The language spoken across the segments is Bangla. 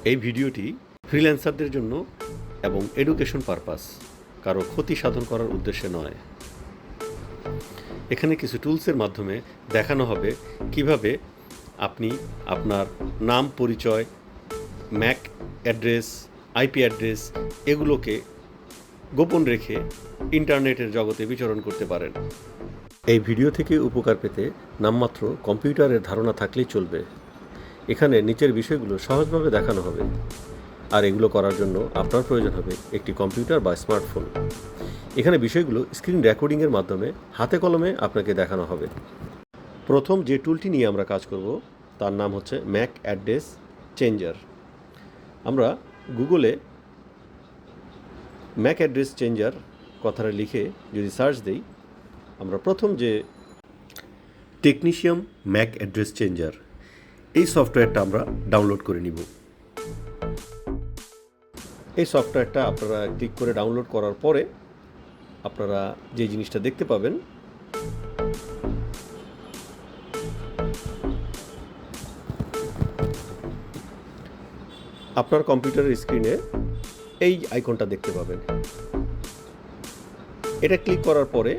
এই ভিডিওটি ফ্রিল্যান্সারদের জন্য এবং এডুকেশন পারপাস, কারো ক্ষতি সাধন করার উদ্দেশ্যে নয়। এখানে কিছু টুলসের মাধ্যমে দেখানো হবে কিভাবে আপনি আপনার নাম, পরিচয়, ম্যাক অ্যাড্রেস, আইপি অ্যাড্রেস এগুলোকে গোপন রেখে ইন্টারনেটের জগতে বিচরণ করতে পারেন। এই ভিডিও থেকে উপকার পেতে নামমাত্র কম্পিউটারের ধারণা থাকলেই চলবে। এখানে নিচের বিষয়গুলো সহজভাবে দেখানো হবে, আর এগুলো করার জন্য আপনার প্রয়োজন হবে একটি কম্পিউটার বা স্মার্টফোন। এখানে বিষয়গুলো স্ক্রিন রেকর্ডিংয়ের মাধ্যমে হাতে কলমে আপনাকে দেখানো হবে। প্রথম যে টুলটি নিয়ে আমরা কাজ করব তার নাম হচ্ছে ম্যাক অ্যাড্রেস চেঞ্জার। আমরা গুগলে ম্যাক অ্যাড্রেস চেঞ্জার কথাটা লিখে যদি সার্চ দেই, আমরা প্রথম যে টেকনিশিয়াম ম্যাক অ্যাড্রেস চেঞ্জার এই সফটওয়্যারটা আমরা ডাউনলোড করে নিব। এই সফটওয়্যারটা আপনারা ক্লিক করে ডাউনলোড করার পরে আপনারা যে জিনিসটা দেখতে পাবেন, আপনার কম্পিউটারের স্ক্রিনে এই আইকনটা দেখতে পাবেন। এটা ক্লিক করার পরে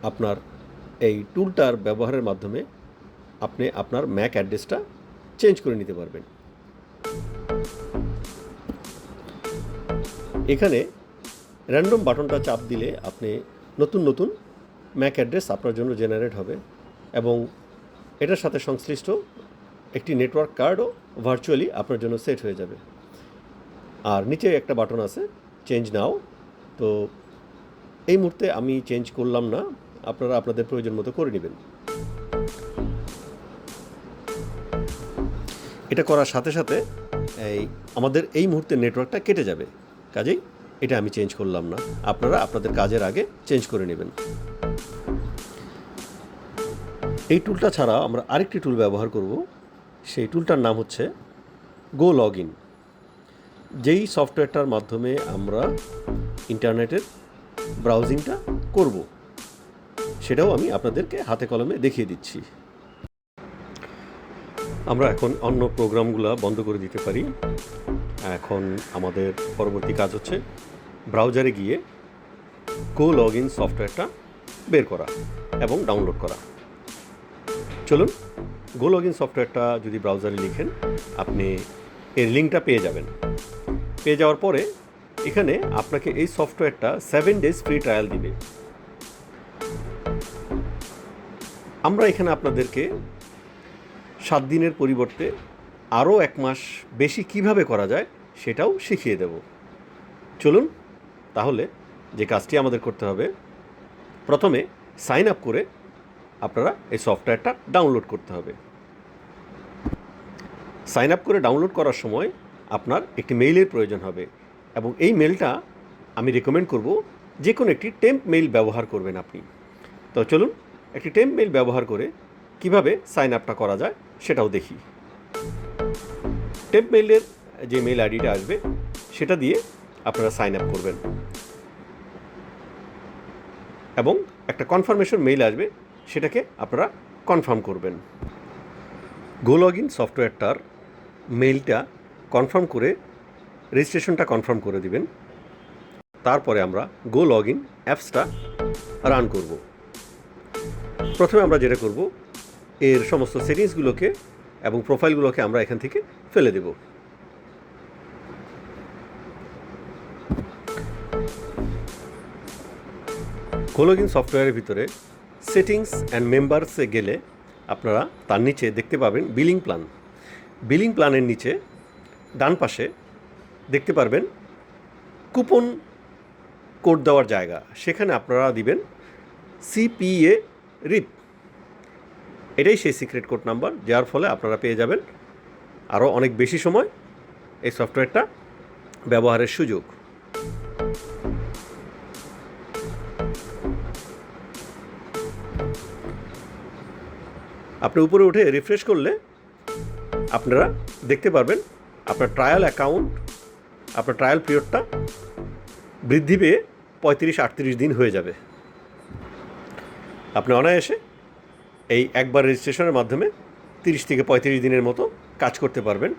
আপনার এই টুলটার ব্যবহারের মাধ্যমে আপনি আপনার ম্যাক অ্যাড্রেসটা চেঞ্জ করে নিতে পারবেন। এখানে র্যান্ডম বাটনটা চাপ দিলে আপনি নতুন ম্যাক অ্যাড্রেস আপনার জন্য জেনারেট হবে এবং এটার সাথে সংশ্লিষ্ট একটি নেটওয়ার্ক কার্ডও ভার্চুয়ালি আপনার জন্য সেট হয়ে যাবে। আর নিচে একটা বাটন আছে চেঞ্জ নাও। তো এই মুহূর্তে আমি চেঞ্জ করলাম না, আপনারা আপনাদের প্রয়োজন মতো করে নেবেন। এটা করার সাথে সাথে আমাদের এই মুহূর্তে নেটওয়ার্কটা কেটে যাবে, কাজেই এটা আমি চেঞ্জ করলাম না। আপনারা আপনাদের কাজের আগে চেঞ্জ করে নেবেন। এই টুলটা ছাড়া আমরা আরেকটি টুল ব্যবহার করব। সেই টুলটার নাম হচ্ছে গো লগ ইন। যেই সফটওয়্যারটার মাধ্যমে আমরা ইন্টারনেটের ব্রাউজিংটা করব, সেটাও আমি আপনাদেরকে হাতে কলমে দেখিয়ে দিচ্ছি। আমরা এখন অন্য প্রোগ্রামগুলো বন্ধ করে দিতে পারি। এখন আমাদের পরবর্তী কাজ হচ্ছে ব্রাউজারে গিয়ে গো লগ ইন সফটওয়্যারটা বের করা এবং ডাউনলোড করা। চলুন, গো লগ ইন সফটওয়্যারটা যদি ব্রাউজারে লিখেন, আপনি এর লিঙ্কটা পেয়ে যাবেন। পেয়ে যাওয়ার পরে এখানে আপনাকে এই সফটওয়্যারটা 7 ডেজ ফ্রি ট্রায়াল দিবে। আমরা এখানে আপনাদেরকে 7 দিনের পরিবর্তে আরও 1 মাস বেশি কিভাবে করা যায় সেটাও শিখিয়ে দেব। চলুন তাহলে যে কাজটি আমাদের করতে হবে, প্রথমে সাইন আপ করে আপনারা এই সফটওয়্যারটা ডাউনলোড করতে হবে। সাইন আপ করে ডাউনলোড করার সময় আপনার একটি মেইলের প্রয়োজন হবে এবং এই মেইলটা আমি রেকমেন্ড করব যে কোনো একটি টেম্প মেইল ব্যবহার করবেন আপনি। তো চলুন একটি টেম্প মেইল ব্যবহার করে কিভাবে সাইন আপটা করা যায় সেটাও দেখি। টেম্প মেইলের যে মেইল আইডিটা আসবে সেটা দিয়ে আপনারা সাইন আপ করবেন এবং একটা কনফার্মেশন মেইল আসবে, সেটাকে আপনারা কনফার্ম করবেন। গো লগ ইন সফটওয়্যারটার মেইলটা কনফার্ম করে রেজিস্ট্রেশনটা কনফার্ম করে দিবেন। তারপরে আমরা গো লগ ইন অ্যাপসটা রান করব। প্রথমে আমরা যেটা করব, এর সমস্ত সেটিংসগুলোকে এবং প্রোফাইলগুলোকে আমরা এখান থেকে ফেলে দেব। গো লগ ইন সফটওয়্যারের ভিতরে সেটিংস অ্যান্ড মেম্বারসে গেলে আপনারা তার নিচে দেখতে পাবেন বিলিং প্ল্যান। বিলিং প্ল্যানের নিচে ডান পাশে দেখতে পারবেন কুপন কোড দেওয়ার জায়গা, সেখানে আপনারা দিবেন CPA RIP। এটাই সেই সিক্রেট কোড নাম্বার, যার ফলে আপনারা পেয়ে যাবেন আরও অনেক বেশি সময় এই সফটওয়্যারটা ব্যবহারের সুযোগ। আপনি উপরে উঠে রিফ্রেশ করলে আপনারা দেখতে পারবেন আপনার ট্রায়াল অ্যাকাউন্ট, আপনার ট্রায়াল পিরিয়ডটা বৃদ্ধি পেয়ে 35-38 দিন হয়ে যাবে। আপনি অনায়াসে এই একবার রেজিস্ট্রেশনের মাধ্যমে 30 থেকে 35 দিনের মতো কাজ করতে পারবেন।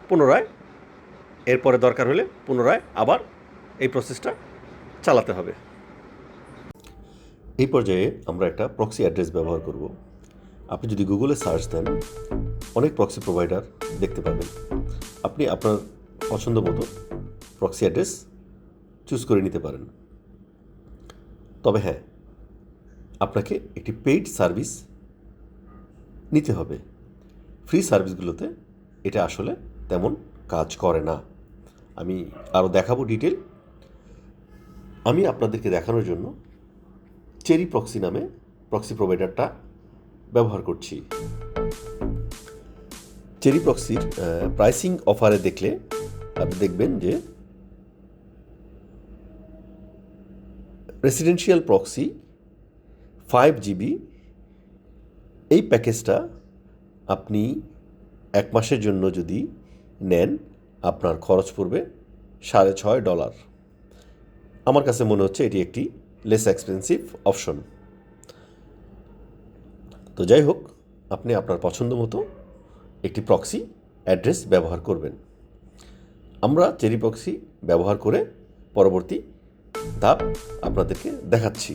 পুনরায় এরপরে দরকার হলে পুনরায় আবার এই প্রসেসটা চালাতে হবে। এই পর্যায়ে আমরা একটা প্রক্সি অ্যাড্রেস ব্যবহার করব। আপনি যদি গুগলে সার্চ দেন অনেক প্রক্সি প্রোভাইডার দেখতে পাবেন। আপনি আপনার পছন্দ মতো প্রক্সি অ্যাড্রেস চুজ করে নিতে পারেন। তবে হ্যাঁ, আপনাকে একটি পেইড সার্ভিস নিতে হবে। ফ্রি সার্ভিসগুলোতে এটা আসলে তেমন কাজ করে না। আমি আরও দেখাবো ডিটেল। আমি আপনাদেরকে দেখানোর জন্য চেরি প্রক্সি নামে প্রক্সি প্রোভাইডারটা ব্যবহার করছি। চেরি প্রক্সির প্রাইসিং অফারে দেখলে আপনি দেখবেন যে রেসিডেন্সিয়াল প্রক্সি 5 GB এই প্যাকেজটা আপনি 1 মাসের জন্য যদি নেন আপনার খরচ পড়বে $6.5। আমার কাছে মনে হচ্ছে এটি একটি লেস এক্সপেন্সিভ অপশন। তো যাই হোক, আপনি আপনার পছন্দ মতো একটি প্রক্সি অ্যাড্রেস ব্যবহার করবেন। আমরা চেরি প্রক্সি ব্যবহার করে পরবর্তী ধাপ আপনাদেরকে দেখাচ্ছি।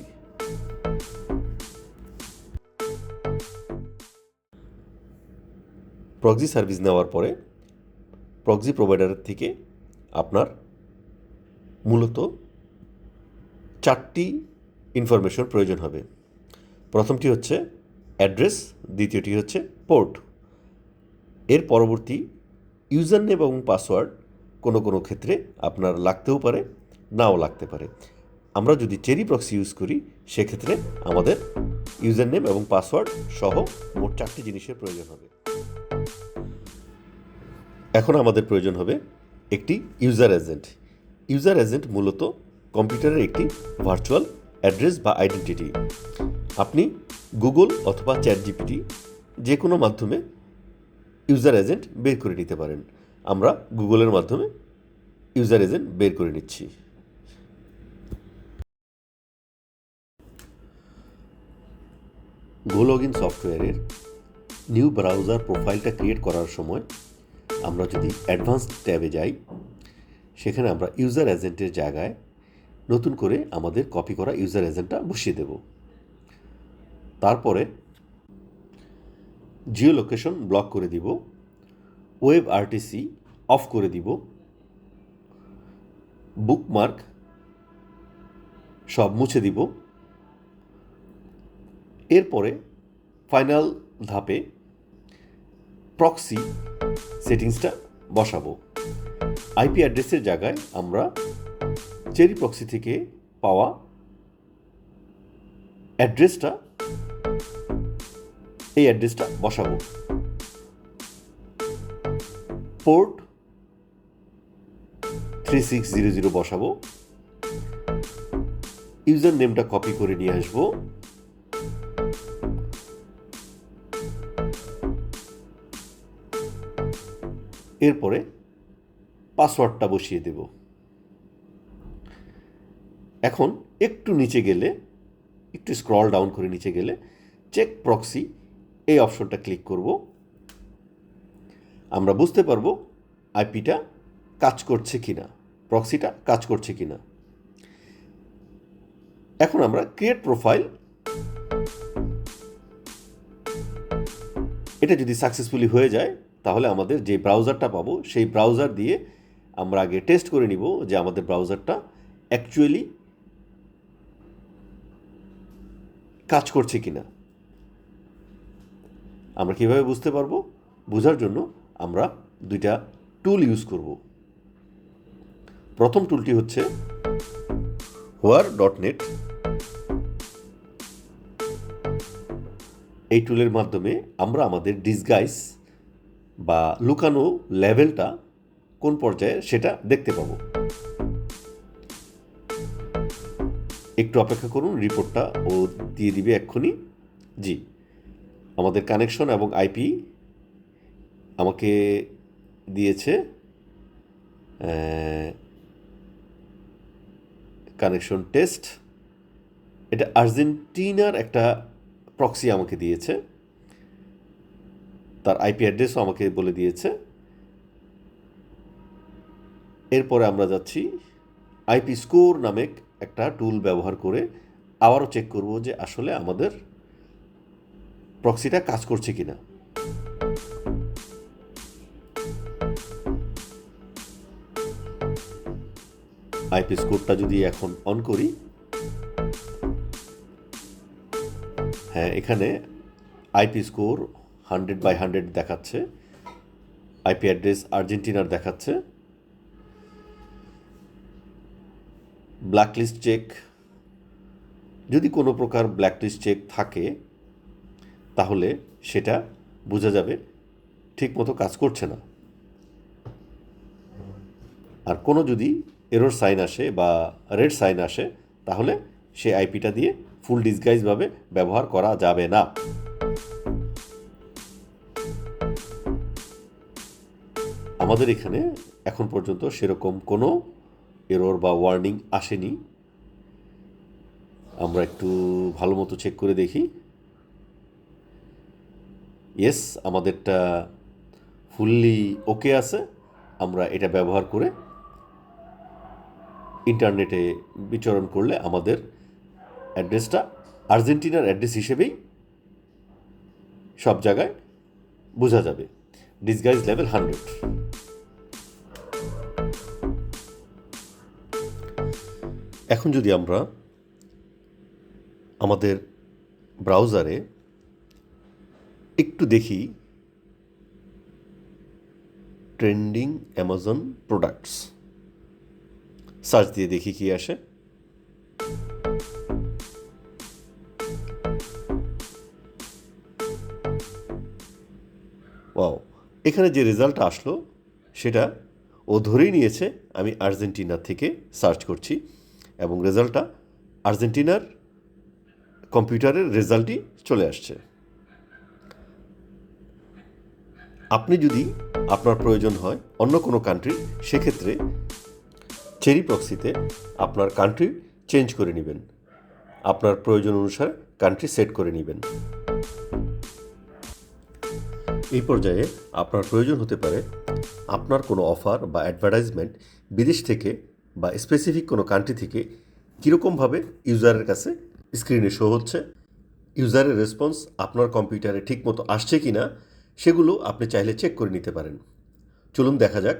প্রক্সি সার্ভিস নেওয়ার পরে প্রক্সি প্রোভাইডারের থেকে আপনার মূলত 4টি ইনফরমেশন প্রয়োজন হবে। প্রথমটি হচ্ছে অ্যাড্রেস, দ্বিতীয়টি হচ্ছে পোর্ট। এর পরবর্তী ইউজার নেম এবং পাসওয়ার্ড কোনো কোনো ক্ষেত্রে আপনার লাগতেও পারে, নাও লাগতে পারে। আমরা যদি চেরি প্রক্সি ইউজ করি সেক্ষেত্রে আমাদের ইউজার নেম এবং পাসওয়ার্ড সহ মোট 4টি জিনিসের প্রয়োজন হবে। এখন আমাদের প্রয়োজন হবে একটি ইউজার এজেন্ট। ইউজার এজেন্ট মূলত কম্পিউটারের একটি ভার্চুয়াল অ্যাড্রেস বা আইডেন্টিটি। আপনি গুগল অথবা চ্যাটজিপিটি যে কোনো মাধ্যমে ইউজার এজেন্ট বের করে নিতে পারেন। আমরা গুগলের মাধ্যমে ইউজার এজেন্ট বের করে নিচ্ছি। গো লগইন সফটওয়্যারের নিউ ব্রাউজার প্রোফাইলটা ক্রিয়েট করার সময় আমরা যদি অ্যাডভান্সড ট্যাবে যাই, সেখানে আমরা ইউজার এজেন্টের জায়গায় নতুন করে আমাদের কপি করা ইউজার এজেন্টটা বসিয়ে দেব। তারপরে জিও লোকেশন ব্লক করে দিব, ওয়েব আরটিসি অফ করে দিব, বুকমার্ক সব মুছে দিব। এরপরে ফাইনাল ধাপে প্রক্সি সেটিংসটা বসাবো। আইপি অ্যাড্রেসের জায়গায় আমরা চেরি প্রক্সি থেকে পাওয়া অ্যাড্রেসটা বসাবো। পোর্ট 3600 বসাবো। ইউজার নেমটা কপি করে নিয়ে আসবো। এরপরে পাসওয়ার্ডটা বসিয়ে দেব। এখন একটু নিচে গেলে, একটু স্ক্রল ডাউন করে নিচে গেলে চেক প্রক্সি এই অপশনটা ক্লিক করব। আমরা বুঝতে পারবো আইপিটা কাজ করছে কিনা, প্রক্সিটা কাজ করছে কিনা। এখন আমরা ক্রিয়েট প্রোফাইল, এটা যদি সাকসেসফুলি হয়ে যায় তাহলে আমাদের যে ব্রাউজারটা পাবো সেই ব্রাউজার দিয়ে আমরা আগে টেস্ট করে নিব যে আমাদের ব্রাউজারটা অ্যাকচুয়ালি কাজ করছে কিনা। আমরা কীভাবে বুঝতে পারবো? বোঝার জন্য আমরা দুইটা টুল ইউজ করব। প্রথম টুলটি হচ্ছে whoar.net। এই টুলের মাধ্যমে আমরা আমাদের ডিসগাইজ বা লুকানো লেভেলটা কোন পর্যায়ে সেটা দেখতে পাবো। একটু অপেক্ষা করুন, রিপোর্টটা ও দিয়ে দিবে এক্ষুনি। জি, আমাদের কানেকশন এবং আইপি আমাকে দিয়েছে কানেকশন টেস্ট। এটা আর্জেন্টিনার একটা প্রক্সি আমাকে দিয়েছে, তার আইপি অ্যাড্রেসও আমাকে বলে দিয়েছে। এরপরে আমরা যাচ্ছি আইপি স্কোর নামে একটা টুল ব্যবহার করে আবারও চেক করব যে আসলে আমাদের প্রক্সিটা কাজ করছে কিনা। আইপি স্কোরটা যদি এখন অন করি, হ্যাঁ এখানে আইপি স্কোর 100/100 দেখাচ্ছে, আইপি অ্যাড্রেস আর্জেন্টিনার দেখাচ্ছে। ব্ল্যাকলিস্ট চেক, যদি কোনো প্রকার ব্ল্যাকলিস্ট চেক থাকে তাহলে সেটা বোঝা যাবে ঠিকমতো কাজ করছে না। আর কোনো যদি এরর সাইন আসে বা রেড সাইন আসে তাহলে সেই আইপিটা দিয়ে ফুল ডিসগাইজভাবে ব্যবহার করা যাবে না। আমাদের এখানে এখন পর্যন্ত সেরকম কোনো এরর বা ওয়ার্নিং আসেনি। আমরা একটু ভালো মতো চেক করে দেখি। ইয়েস, আমাদেরটা ফুললি ওকে আছে। আমরা এটা ব্যবহার করে ইন্টারনেটে বিচরণ করলে আমাদের অ্যাড্রেসটা আর্জেন্টিনার অ্যাড্রেস হিসেবেই সব জায়গায় বোঝা যাবে। Disguise level 100। এখন যদি আমরা আমাদের ব্রাউজারে একটু দেখি ট্রেন্ডিং অ্যামাজন প্রোডাক্টস, সার্চ দিয়ে দেখি কি আসে। ওয়াও, এখানে যে রেজাল্ট আসলো সেটা ও ধরেই নিয়েছে আমি আর্জেন্টিনা থেকে সার্চ করছি এবং রেজাল্টটা আর্জেন্টিনার কম্পিউটারের রেজাল্টই চলে আসছে। আপনি যদি আপনার প্রয়োজন হয় অন্য কোনো কান্ট্রি, সেক্ষেত্রে চেরি প্রক্সিতে আপনার কান্ট্রি চেঞ্জ করে নেবেন, আপনার প্রয়োজন অনুসারে কান্ট্রি সেট করে নেবেন। এই পর্যায়ে আপনার প্রয়োজন হতে পারে আপনার কোনো অফার বা অ্যাডভার্টাইজমেন্ট বিদেশ থেকে বা স্পেসিফিক কোনো কান্ট্রি থেকে কীরকমভাবে ইউজারের কাছে স্ক্রিনে শো হচ্ছে, ইউজারের রেসপন্স আপনার কম্পিউটারে ঠিকমতো আসছে কি না সেগুলো আপনি চাইলে চেক করে নিতে পারেন। চলুন দেখা যাক।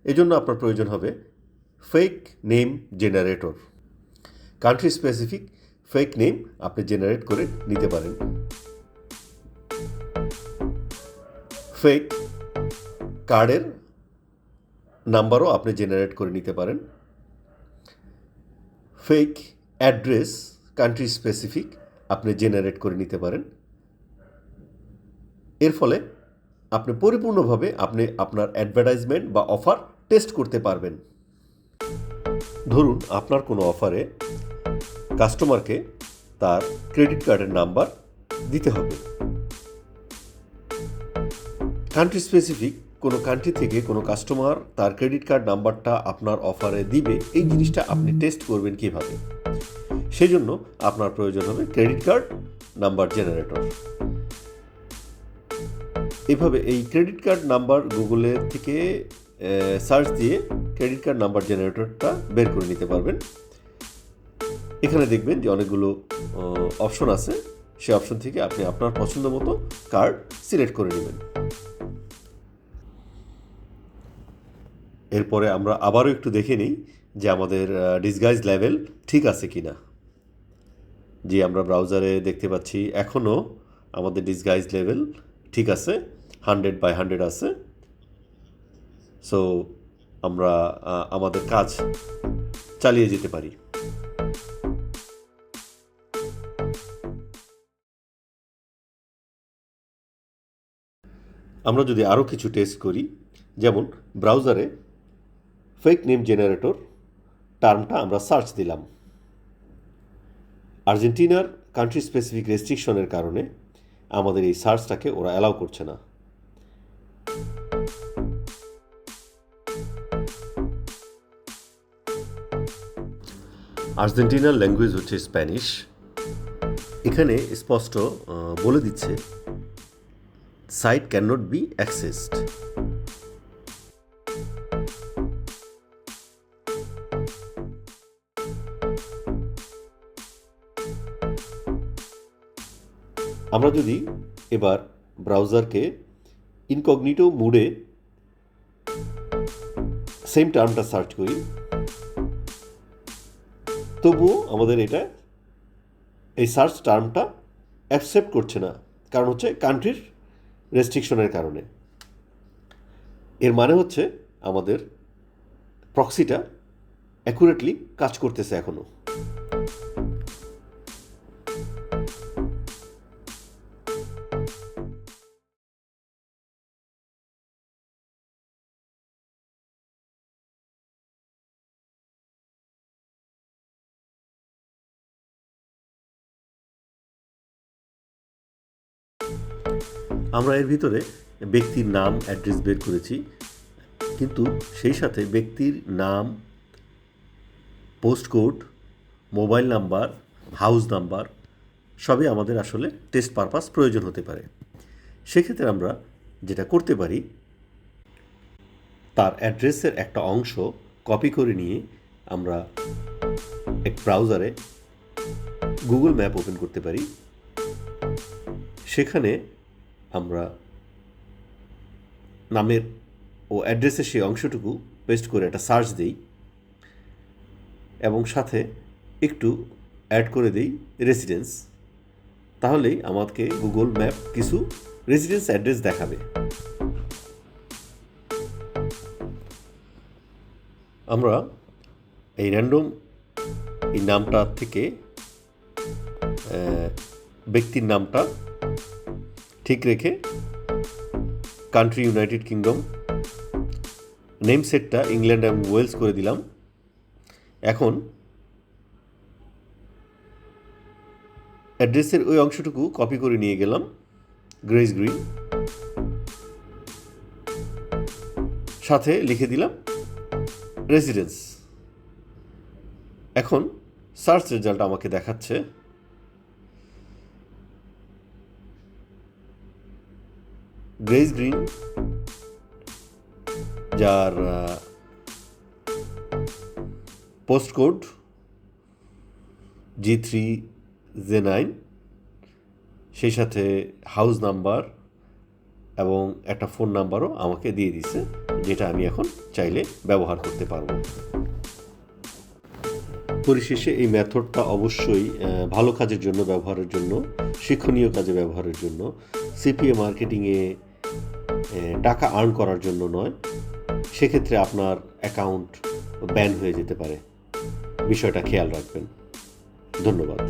এজন্য আপনার প্রয়োজন হবে fake name generator. Country specific fake name আপনি জেনারেট করে নিতে পারেন। ফেক কার্ডের নাম্বারও আপনি জেনারেট করে নিতে পারেন। ফেক অ্যাড্রেস কান্ট্রি স্পেসিফিক আপনি জেনারেট করে নিতে পারেন। এর ফলে আপনি পরিপূর্ণভাবে আপনার অ্যাডভার্টাইজমেন্ট বা অফার টেস্ট করতে পারবেন। ধরুন আপনার কোনো অফারে কাস্টমারকে তার ক্রেডিট কার্ডের নাম্বার দিতে হবে। কান্ট্রি স্পেসিফিক কোনো কান্ট্রি থেকে কোনো কাস্টমার তার ক্রেডিট কার্ড নাম্বারটা আপনার অফারে দিবে, এই জিনিসটা আপনি টেস্ট করবেন কিভাবে? সেজন্য আপনার প্রয়োজন হবে ক্রেডিট কার্ড নাম্বার জেনারেটর। এভাবে এই ক্রেডিট কার্ড নাম্বার গুগলে থেকে সার্চ দিয়ে ক্রেডিট কার্ড নাম্বার জেনারেটরটা বের করে নিতে পারবেন। এখানে দেখবেন যে অনেকগুলো অপশন আছে, সেই অপশন থেকে আপনি আপনার পছন্দ মতো কার্ড সিলেক্ট করে নেবেন। এরপরে আমরা আবারও একটু দেখে নিই যে আমাদের ডিসগাইজ লেভেল ঠিক আছে কি না। যে আমরা ব্রাউজারে দেখতে পাচ্ছি এখনও আমাদের ডিসগাইজ লেভেল ঠিক আছে, 100/100 আছে। সো আমরা আমাদের কাজ চালিয়ে যেতে পারি। আমরা যদি আরও কিছু টেস্ট করি, যেমন ব্রাউজারে ফেক নেম জেনারেটর টার্মটা আমরা সার্চ দিলাম। আর্জেন্টিনার কান্ট্রি স্পেসিফিক রেস্ট্রিকশনের কারণে আমাদের এই সার্চটাকে ওরা অ্যালাউ করছে না। আর্জেন্টিনার ল্যাঙ্গুয়েজ হচ্ছে স্প্যানিশ। এখানে স্পষ্ট বলে দিচ্ছে site can not be accessed. আমরা যদি এবার ব্রাউজারকে ইনকগনিটো মোডে সেম টার্মটা সার্চ করি, তবুও আমাদের এটা এই সার্চ টার্মটা অ্যাকসেপ্ট করছে না, কারণ হচ্ছে কান্ট্রির রেস্ট্রিকশনের কারণে। এর মানে হচ্ছে আমাদের প্রক্সিটা অ্যাকুরেটলি কাজ করতেছে এখনও। আমরা এর ভিতরে ব্যক্তির নাম, অ্যাড্রেস বের করেছি, কিন্তু সেই সাথে ব্যক্তির নাম, post code, mobile number, house number সবই আমাদের আসলে টেস্ট পারপাস প্রয়োজন হতে পারে। সেক্ষেত্রে আমরা যেটা করতে পারি, তার অ্যাড্রেসের একটা অংশ কপি করে নিয়ে আমরা এক ব্রাউজারে গুগল ম্যাপ ওপেন করতে পারি। সেখানে আমরা নামের ও অ্যাড্রেসের সেই অংশটুকু পেস্ট করে একটা সার্চ দিই এবং সাথে একটু অ্যাড করে দিই রেসিডেন্স। তাহলেই আমাকে গুগল ম্যাপ কিছু রেসিডেন্স অ্যাড্রেস দেখাবে। আমরা এই র্যান্ডম এই নামটা থেকে ব্যক্তির নামটা ঠিক রেখে কান্ট্রি ইউনাইটেড কিংডম, নেম সেটটা ইংল্যান্ড এবং ওয়েলস করে দিলাম। এখন অ্যাড্রেসের ওই অংশটুকু কপি করে নিয়ে গেলাম গ্রেস গ্রিন, সাথে লিখে দিলাম রেসিডেন্স। এখন সার্চ রেজাল্ট আমাকে দেখাচ্ছে গ্রেস গ্রিন, যার পোস্ট কোড G3J9, সেই সাথে হাউস নাম্বার এবং একটা ফোন নাম্বারও আমাকে দিয়ে দিছে, যেটা আমি এখন চাইলে ব্যবহার করতে পারবো। পরিশেষে এই মেথডটা অবশ্যই ভালো কাজের জন্য ব্যবহারের জন্য, শিক্ষণীয় কাজে ব্যবহারের জন্য, সিপিএ মার্কেটিংয়ে টাকা আর্ন করার জন্য নয়। সেক্ষেত্রে আপনার অ্যাকাউন্ট ব্যান হয়ে যেতে পারে, বিষয়টা খেয়াল রাখবেন। ধন্যবাদ।